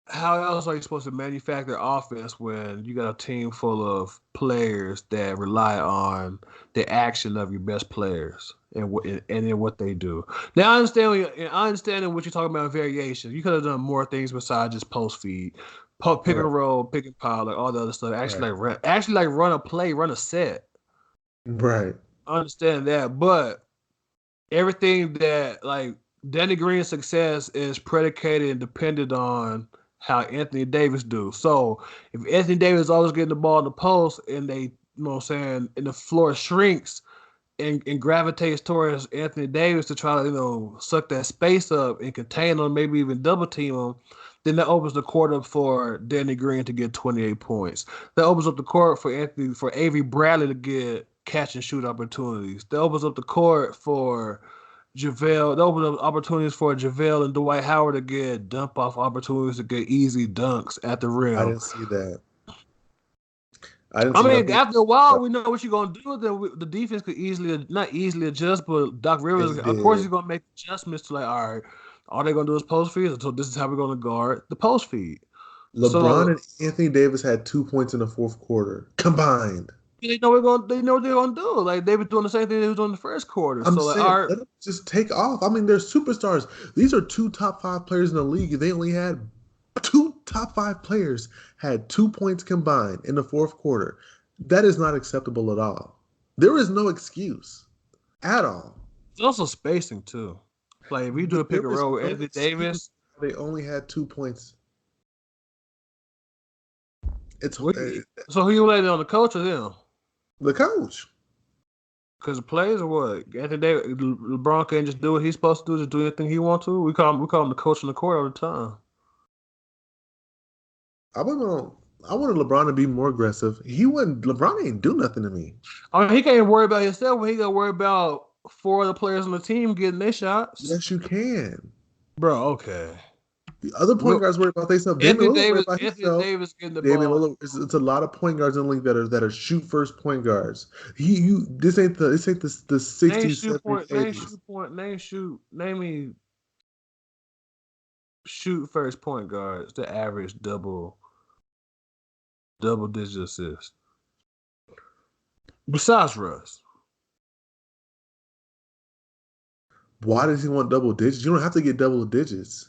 how else are you supposed to manufacture offense when you got a team full of players that rely on the action of your best players and in what they do? Now, I understand what you're talking about variation. You could have done more things besides just post feed, pick and roll, pick and pile, like all the other stuff. Actually, run a play, run a set. Right. I understand that, but everything that like Danny Green's success is predicated and dependent on how Anthony Davis do. So if Anthony Davis is always getting the ball in the post and they, you know what I'm saying, and the floor shrinks and gravitates towards Anthony Davis to try to, you know, suck that space up and contain him, maybe even double team him, then that opens the court up for Danny Green to get 28 points. That opens up the court for Avery Bradley to get catch and shoot opportunities. That opens up the court for JaVale. That opens up opportunities for JaVale and Dwight Howard to get dump off opportunities to get easy dunks at the rim. I didn't see that. After a while, we know what you're gonna do. Then the defense could not easily adjust, but Doc Rivers, of course, he's gonna make adjustments to like, all right, all they're gonna do is post feed. So this is how we're gonna guard the post feed. LeBron and Anthony Davis had 2 points in the fourth quarter combined. They know what they're gonna do. Like they were doing the same thing they was doing in the first quarter. I'm So like, saying, all right, let them just take off. I mean, they're superstars. These are 2 top 5 players in the league. They only had 2 top 5 players had 2 points combined in the fourth quarter. That is not acceptable at all. There is no excuse at all. it's also spacing too. Like if you do a pick and There is roll with no Anthony excuse. Davis, They only had 2 points. It's so who you letting on the coach or them? the coach. Because the plays or what? Anthony Davis, LeBron can't just do what he's supposed to do, just do anything he wants to. We call him the coach on the court all the time. I wanted LeBron to be more aggressive. LeBron ain't do nothing to me. I mean, he can't worry about himself, but he got to worry about 4 other players on the team getting their shots. Yes, you can. Bro, okay. The other point guards worry about themselves. Anthony Davis getting the ball. It's a lot of point guards in the league that are shoot first point guards. This ain't the 60s, 70s, 80s. Name me shoot first point guards that average double digit assists. Besides Russ. Why does he want double digits? You don't have to get double digits.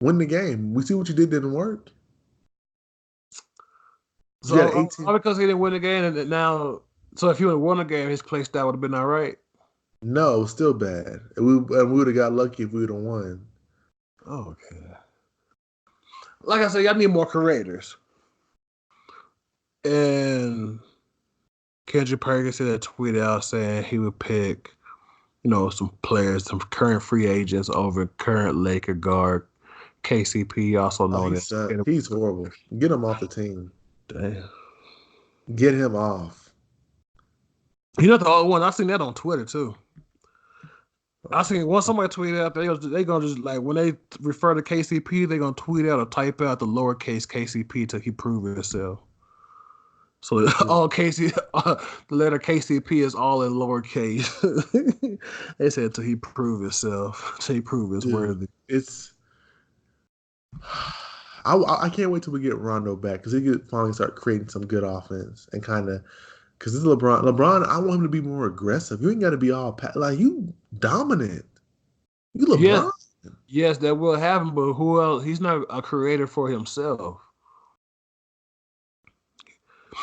Win the game. We see what you did didn't work. So all because he didn't win the game, and now, so if he would have won the game, his play style would have been all right. No, still bad. We would have got lucky if we would have won. Okay. Like I said, y'all need more creators. And Kendrick Perkins said a tweet out saying he would pick, some players, some current free agents over current Laker guard KCP, also known as. He's horrible. Get him off the team. Damn. Get him off. He's not the only one. I seen that on Twitter too. I seen once somebody tweeted out, they gonna just like when they refer to KCP, they gonna tweet out or type out the lowercase KCP till he prove himself. So all the letter KCP is all in lowercase. They said till he prove himself, till he prove his worthy. I can't wait till we get Rondo back because he could finally start creating some good offense and kind of because this is LeBron. LeBron, I want him to be more aggressive. You ain't got to be all like you dominant. You LeBron. Yes, that will happen. But who else? He's not a creator for himself.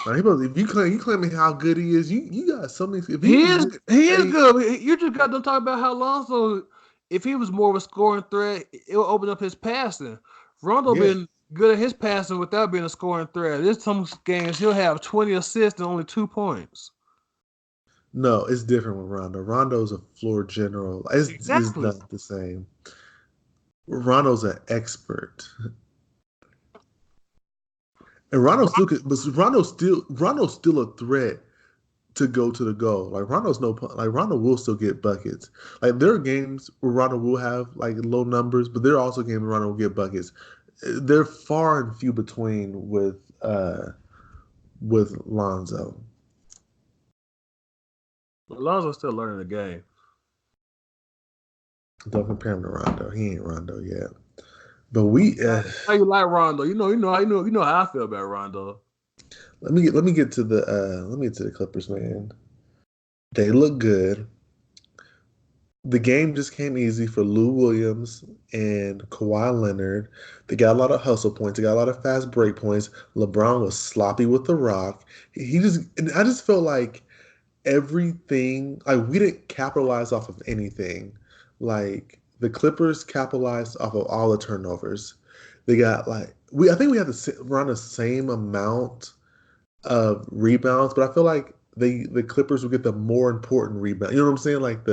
If you claiming how good he is, you got so many. He is good. You just got to talk about how Lonzo. If he was more of a scoring threat, it will open up his passing. Rondo been good at his passing without being a scoring threat. There's some games he'll have 20 assists and only 2 points. No, it's different with Rondo. Rondo's a floor general. It's not the same. Rondo's an expert. And Rondo's still a threat to go to the goal. Like Rondo will still get buckets. Like there are games where Rondo will have like low numbers, but there are also games where Rondo will get buckets. They're far and few between with Lonzo. Lonzo's still learning the game. Don't compare him to Rondo. He ain't Rondo yet. But how you like Rondo? You know how I feel about Rondo. Let me get to the Clippers, man. They look good. The game just came easy for Lou Williams and Kawhi Leonard. They got a lot of hustle points. They got a lot of fast break points. LeBron was sloppy with the rock. And I just felt like everything, like we didn't capitalize off of anything. Like the Clippers capitalized off of all the turnovers. They got I think we had around the same amount of rebounds, but I feel like the Clippers would get the more important rebound. You know what I'm saying? Like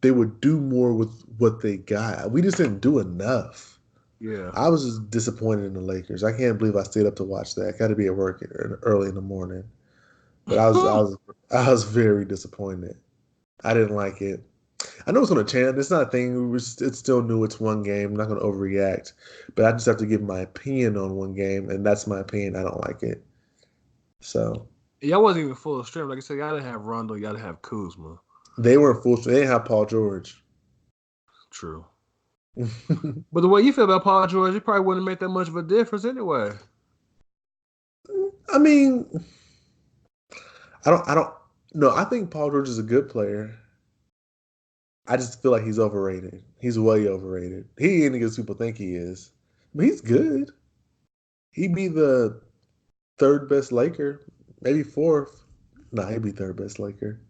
they would do more with what they got. We just didn't do enough. Yeah. I was just disappointed in the Lakers. I can't believe I stayed up to watch that. I got to be at work early in the morning. But I was very disappointed. I didn't like it. I know it's going to change. It's not a thing. It's still new. It's one game. I'm not going to overreact. But I just have to give my opinion on one game, and that's my opinion. I don't like it. So. Y'all wasn't even full of strength. Like I said, y'all didn't have Rondo. Y'all didn't have Kuzma. They weren't full strength. They didn't have Paul George. True. But the way you feel about Paul George, it probably wouldn't make that much of a difference anyway. I mean, I don't. No, I think Paul George is a good player. I just feel like he's overrated. He's way overrated. He ain't as people think he is, but he's good. He'd be the third best Laker, maybe fourth. Nah, he'd be third best Laker.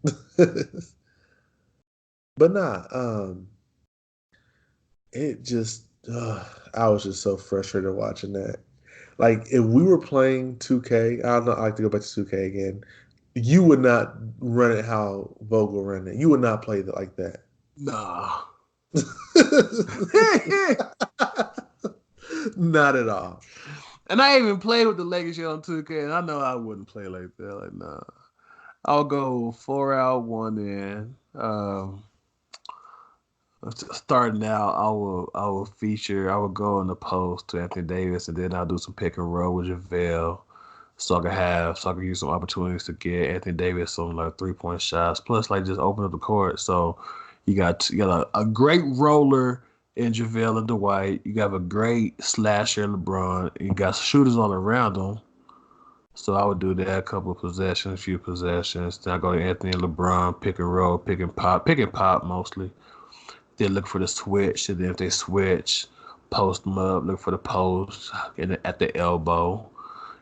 But nah, it just I was just so frustrated watching that. Like if we were playing 2K, I don't know, I like to go back to 2K again. You would not run it how Vogel ran it. You would not play it like that. Nah. Not at all. And I even played with the Lakers here on 2K, and I know I wouldn't play like that. Like, nah. I'll go 4 out, 1 in. Starting out, I will go in the post to Anthony Davis, and then I'll do some pick and roll with JaVale, so I can use some opportunities to get Anthony Davis some like 3-point shots, plus like just open up the court. So you got a great roller in JaVale and Dwight. You got a great slasher in LeBron. And you got shooters all around them. So I would do that a few possessions. Then I go to Anthony and LeBron, pick and roll, pick and pop mostly. They look for the switch, and then if they switch, post them up, look for the post and at the elbow.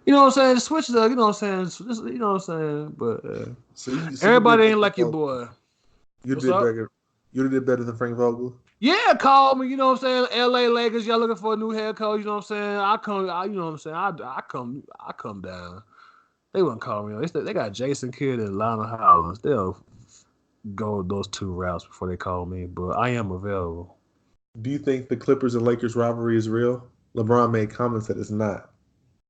You know what I'm saying? The switch, you know what I'm saying? You know what I'm saying? But everybody ain't like your boy. You did better than Frank Vogel. Yeah, call me. You know what I'm saying? LA Lakers, y'all looking for a new head coach. You know what I'm saying? You know what I'm saying? I come down. They wouldn't call me. They got Jason Kidd and Lionel Hollins. They'll go those 2 routes before they call me, but I am available. Do you think the Clippers and Lakers rivalry is real? LeBron made comments that it's not.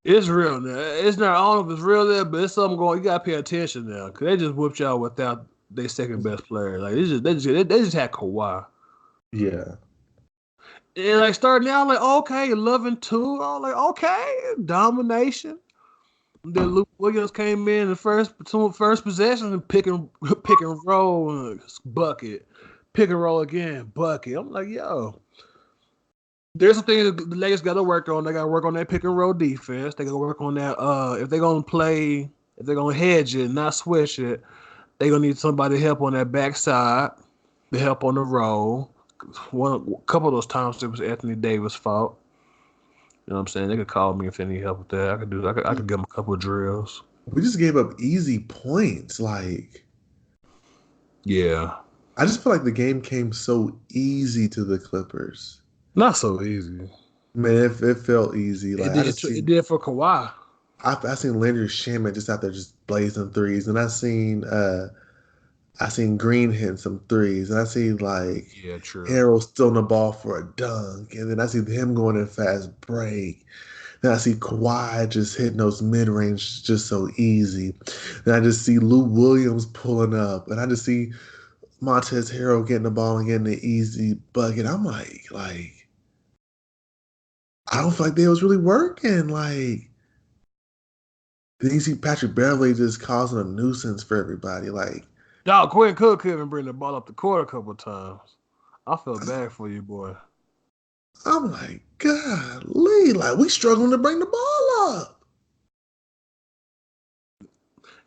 It's real now. It's not. I don't know if it's real there, but it's something going. You gotta pay attention now, cause they just whooped y'all without their second best player. Like they just had Kawhi. Yeah. And like starting out, like okay, 11-2. I was like okay, domination. Then Luke Williams came in the first possession and pick and roll, bucket, pick and roll again, bucket. I'm like, yo, there's some things the Lakers got to work on. They got to work on that pick and roll defense. They got to work on that. If they're gonna hedge it, not switch it, they're gonna need somebody to help on that backside, to help on the roll. A couple of those times it was Anthony Davis' fault. You know what I'm saying? They could call me if they need help with that. I could give them a couple of drills. We just gave up easy points. Like, yeah. I just feel like the game came so easy to the Clippers. Not so easy. Man, it felt easy. Like it did for Kawhi. I seen Landry Shamet just out there just blazing threes, and I seen Green hitting some threes, and I see like Arrow stealing the ball for a dunk, and then I see him going in fast break. Then I see Kawhi just hitting those mid-range just so easy. Then I just see Lou Williams pulling up, and I just see Montez Harrell getting the ball and getting the easy bucket. I'm like, I don't feel like they was really working. Like, then you see Patrick Beverley just causing a nuisance for everybody. Like, dog, Quinn Cook couldn't bring the ball up the court a couple of times. I feel bad for you, boy. I'm like, golly, like we struggling to bring the ball up.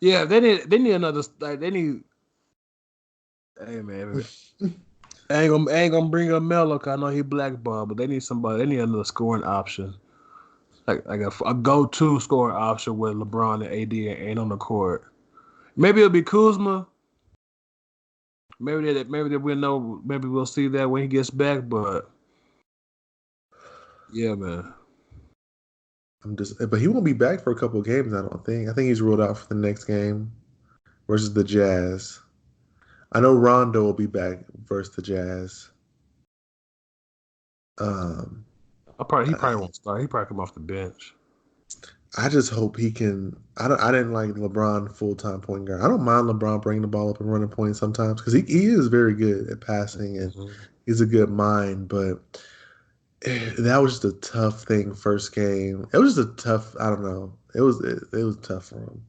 Yeah, they need another. Like they need. Hey man, I ain't gonna bring up Melo. Cause I know he blackballed, but they need somebody. They need another scoring option, like a go-to scoring option with LeBron and AD ain't on the court. Maybe it'll be Kuzma. Maybe we'll know. Maybe we'll see that when he gets back. But yeah, man. But he won't be back for a couple of games. I don't think. I think he's ruled out for the next game versus the Jazz. I know Rondo will be back versus the Jazz. He probably won't start. He probably come off the bench. I just hope he can. I didn't like LeBron full-time point guard. I don't mind LeBron bringing the ball up and running points sometimes because he is very good at passing and he's a good mind. But that was just a tough thing first game. It was just a tough. I don't know. It was tough for him.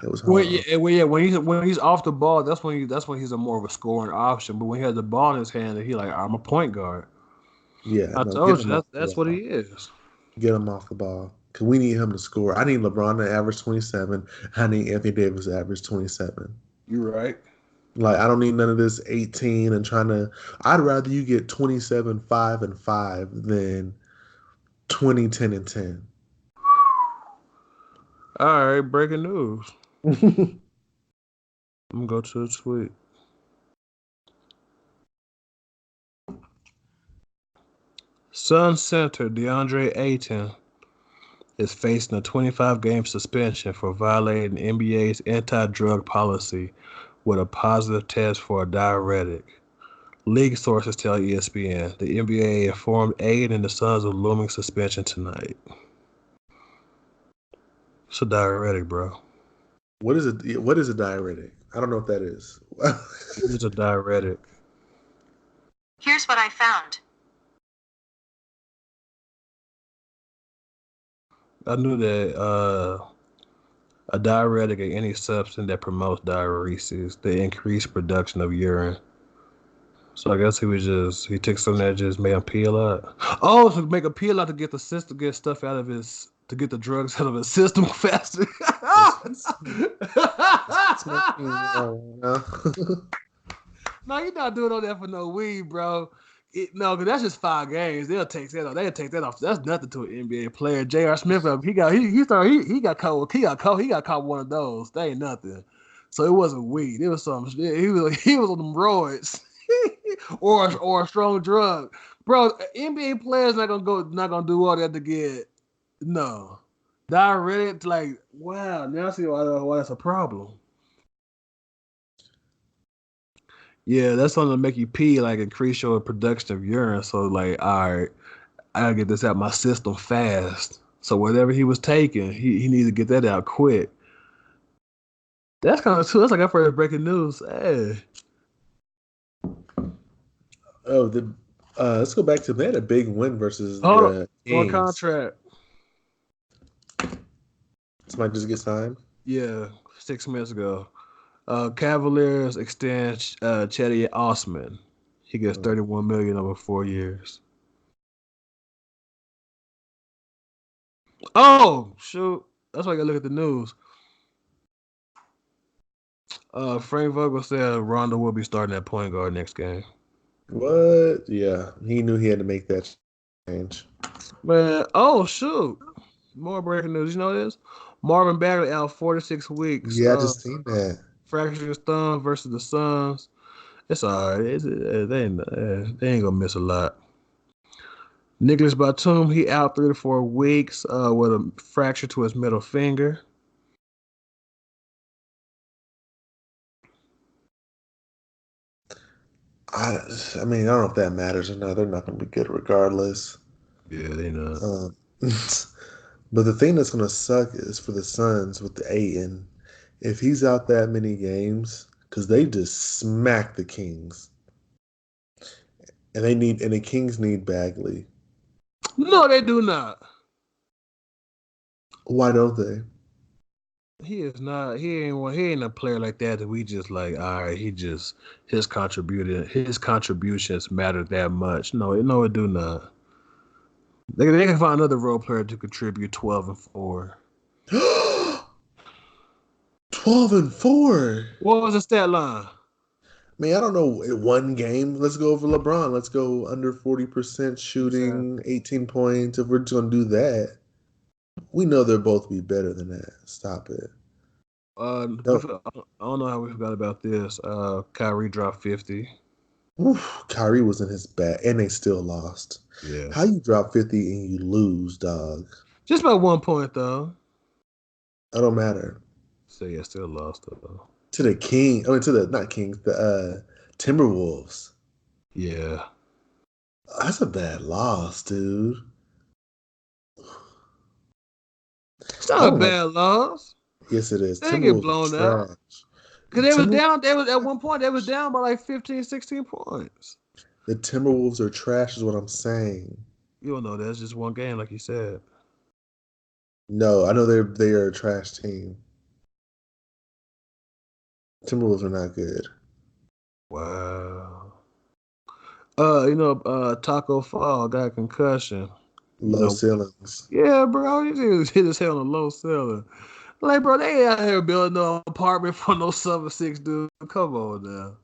It was hard. When he's off the ball, that's when he's a more of a scoring option. But when he has the ball in his hand, he like I'm a point guard. Yeah, I told you that's what he is. Get him off the ball. Because we need him to score. I need LeBron to average 27. I need Anthony Davis to average 27. You're right. Like, I don't need none of this 18 and trying to. I'd rather you get 27, 5, and 5 than 20, 10, and 10. All right, breaking news. I'm going to go to the tweet. Sun center DeAndre Ayton is facing a 25-game suspension for violating NBA's anti-drug policy with a positive test for a diuretic. League sources tell ESPN the NBA informed Ayton and the Suns of looming suspension tonight. It's a diuretic, bro. What is it? What is a diuretic? I don't know what that is. It's a diuretic. Here's what I found. I knew that a diuretic is any substance that promotes diuresis, the increased production of urine. So I guess he took something that just made him peel out. Oh, to make a peel out to get the system, get stuff out of his, to get the drugs out of his system faster. No, you're not doing all that for no weed, bro. No, because that's just 5 games. They'll take that off. They'll take that off. That's nothing to an NBA player. J.R. Smith, he got caught. He got caught one of those. That ain't nothing. So it wasn't weed. It was something. He was on them roids, or a strong drug, bro. NBA players not gonna do all that to get diuretic. Like, wow. Now I see why that's a problem. Yeah, that's something to make you pee, like increase your production of urine. So, like, all right, I gotta get this out of my system fast. So whatever he was taking, he needs to get that out quick. That's kind of true. That's like our first breaking news. Hey. Oh, let's go back to they had a big win versus the Kings. Contract. Somebody just get signed? Yeah, 6 minutes ago. Cavaliers extend Chetty Osman. He gets $31 million over 4 years. Oh, shoot. That's why I gotta look at the news. Frank Vogel said Rondo will be starting at point guard next game. What? Yeah, he knew he had to make that change. Man, oh, shoot. More breaking news. You know this? Marvin Bagley out 4 to 6 weeks. Yeah, I just seen that. Fractured his thumb versus the Suns. It's all right. They ain't gonna miss a lot. Nicholas Batum, he out 3 to 4 weeks with a fracture to his middle finger. I mean, I don't know if that matters or not. They're not going to be good regardless. Yeah, they not. But the thing that's going to suck is for the Suns with the Ayton. If he's out that many games, because they just smacked the Kings, and the Kings need Bagley. No, they do not. Why don't they? He is not. He ain't a player like that we just like. All right, his contributions matter that much. No, it do not. They can find another role player to contribute 12 and 4. 12 and 4. What was the stat line? Man, I don't know. One game. Let's go over LeBron. Let's go under 40% shooting, 18 points. If we're just gonna do that, we know they'll both be better than that. Stop it. I don't know how we forgot about this. Kyrie dropped 50. Oof, Kyrie was in his bag, and they still lost. Yeah. How you drop 50 and you lose, dog? Just by 1 point, though. It don't matter. So, yeah, still lost, though. To the not Kings, the Timberwolves. Yeah. That's a bad loss, dude. It's not a bad loss. Yes, it is. They didn't get blown out. Because they was down. At one point, they was down by like 15, 16 points. The Timberwolves are trash is what I'm saying. You don't know that. It's just one game, like you said. No, I know they are a trash team. Timberwolves are not good. Wow. Taco Fall got a concussion. Low ceilings. Yeah, bro. He just hit his head on a low ceiling. Like, bro, they ain't out here building no apartment for no 7'6" dude. Come on now.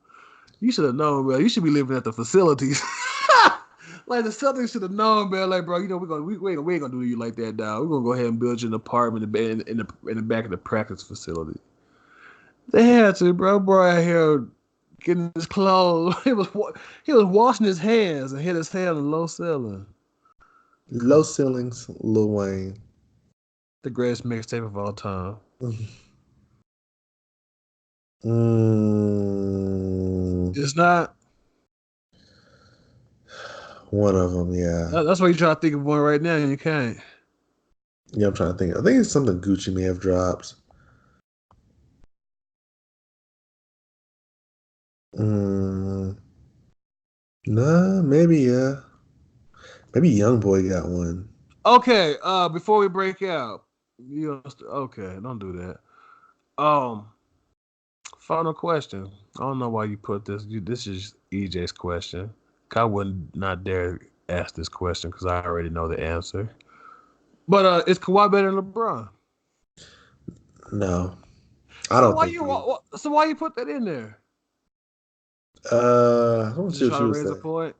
You should have known, bro. You should be living at the facilities. Like the Celtics should have known, man. Like, bro, we ain't gonna do you like that, dog. We're gonna go ahead and build you an apartment in the back of the practice facility. They had to, bro. Bro, out here getting his clothes. He was washing his hands and hit his head on the low ceiling. Low ceilings, Lil Wayne. The greatest mixtape of all time. It's not. One of them, yeah. That's why you try to think of one right now and you can't. Yeah, I'm trying to think. I think it's something Gucci may have dropped. Nah, maybe, yeah. Maybe YoungBoy got one. Okay, before we break out, okay, don't do that. Final question. I don't know why you put this. This is EJ's question. I would not dare ask this question because I already know the answer. But is Kawhi better than LeBron? No, I don't think. So why you put that in there? I don't see what you were saying. Point?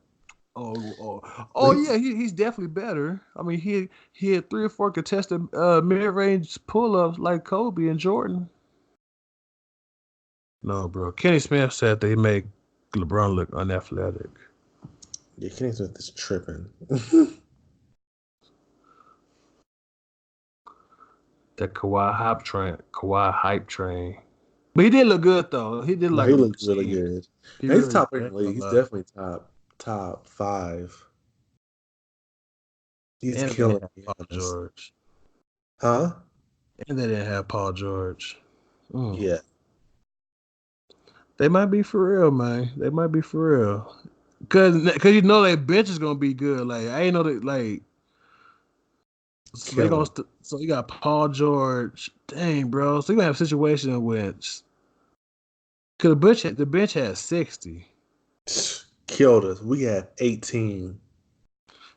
Oh yeah, he's definitely better. I mean, he had 3 or 4 contested mid-range pull-ups like Kobe and Jordan. No, bro. Kenny Smith said that he made LeBron look unathletic. Yeah, Kenny Smith is tripping. That Kawhi hype train. But he did look good though. He did He looked really good. He's top in the league. He's definitely top 5. He's killing Paul George. Huh? And they didn't have Paul George. Yeah. They might be for real, man. They might be for real. Cause you know their bench is gonna be good. Like I ain't know that. Like so you got Paul George. Dang, bro. So you gonna have a situation in which cause the bench had 60. Killed us. We had 18.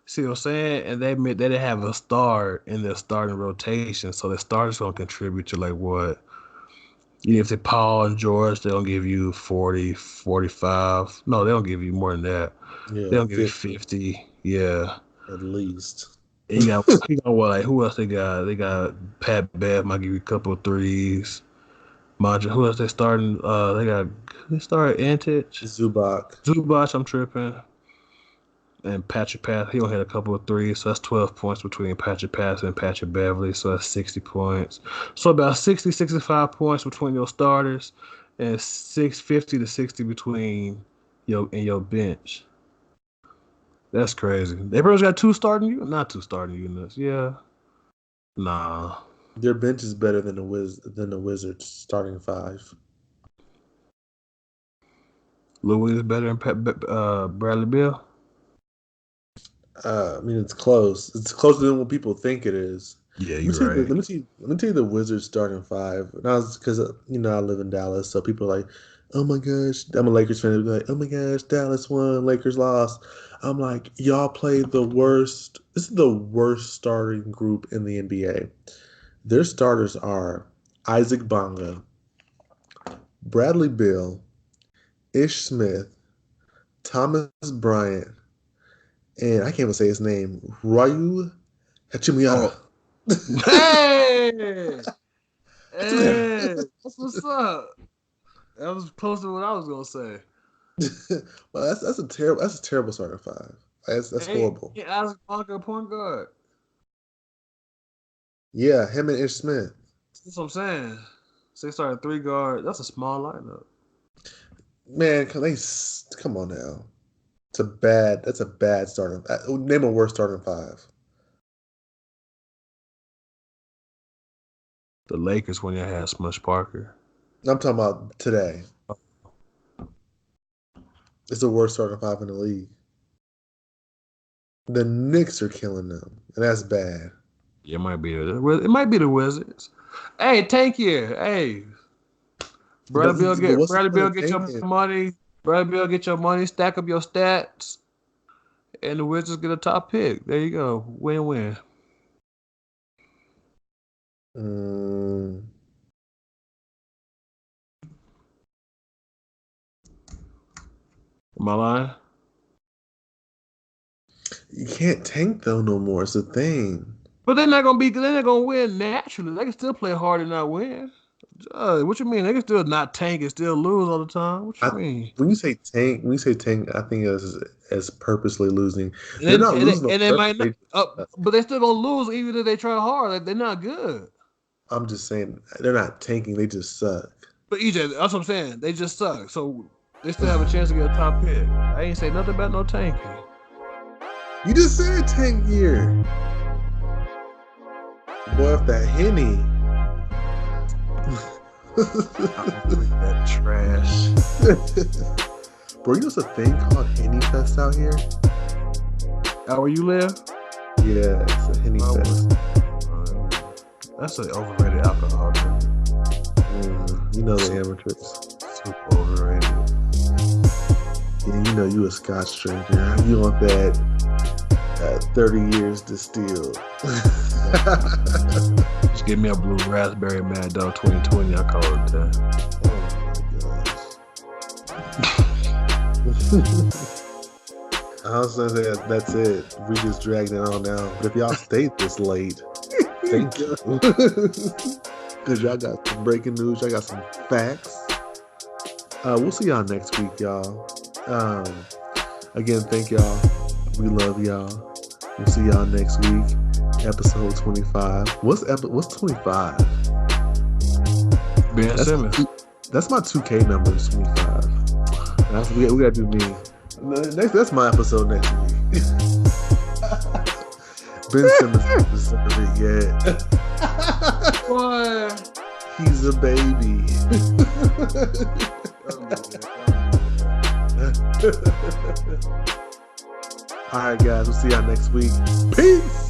See what I'm saying? And they didn't have a star in their starting rotation, so the starters gonna contribute to like what? If they Paul and George, they'll give you 40, 45. No, they don't give you more than that. Yeah, they don't give you 50. Yeah. At least. And you got what? Like who else they got? They got Pat Bev might give you a couple of threes. Madra, who else they starting? They started Antich. Zubac, I'm tripping. And Patrick Pass, he only had a couple of threes, so that's 12 points between Patrick Pass and Patrick Beverly, so that's 60 points. So about 60, 65 points between your starters, and 50 to 60 between your bench. That's crazy. They probably got 2 starting units, not 2 starting units. Yeah, nah. Their bench is better than the Wizards starting 5. Louis is better than Bradley Beal. I mean, it's close. It's closer than what people think it is. Yeah, you're right. Let me tell you the Wizards starting 5. And because I live in Dallas, so people are like, oh my gosh, I'm a Lakers fan. They're like, oh my gosh, Dallas won, Lakers lost. I'm like, y'all played the worst. This is the worst starting group in the NBA. Their starters are Isaac Bonga, Bradley Beal, Ish Smith, Thomas Bryant, and I can't even say his name, Ryu Hachimura. Hey! That's what's up. That was close to what I was gonna say. Well, that's a terrible starting 5. That's horrible. Yeah, Isaac Bonga, point guard. Yeah, him and Ish Smith. That's what I'm saying. So they started 3 guard. That's a small lineup. Man, come on now. That's a bad starting. Name a worse starting 5. The Lakers when you had Smush Parker. I'm talking about today. It's the worst starting 5 in the league. The Knicks are killing them, and that's bad. Yeah, it might be the Wizards. Hey, Tank here. Hey, Bradley Beal, get your money. Bradley Beal, get your money. Stack up your stats, and the Wizards get a top pick. There you go. Win-win. Am I lying? You can't tank though no more. It's a thing. But they're not gonna win naturally. They can still play hard and not win. What you mean? They can still not tank and still lose all the time. What you mean? When you say tank, I think as purposely losing. They're not losing, and they might not. But they're still gonna lose even if they try hard. Like, they're not good. I'm just saying they're not tanking. They just suck. But EJ, that's what I'm saying. They just suck. So they still have a chance to get a top pick. I ain't say nothing about no tanking. You just said tank year. Boy, if that Henny. I'll drink that trash. Bro, you know what's a thing called Henny Fest out here? Out where you live? Yeah, it's a Henny Fest. That's an overrated alcohol drink. You know the amateurs. Super overrated. Yeah, you know you a Scotch drinker. You want that 30 years distilled. Just give me a blue raspberry Mad Dog 2020. I call it that. Oh my gosh. I was gonna say that's it. We just dragged it on now. But if y'all stayed this late, thank you. Because y'all got some breaking news. Y'all got some facts. We'll see y'all next week, y'all. Again, thank y'all. We love y'all. We'll see y'all next week. Episode 25. What's 25? Ben Simmons. That's my 2K number, is 25. We gotta do me. That's my episode next week. Ben Simmons doesn't deserve it yet. What? He's a baby. All right, guys. We'll see y'all next week. Peace.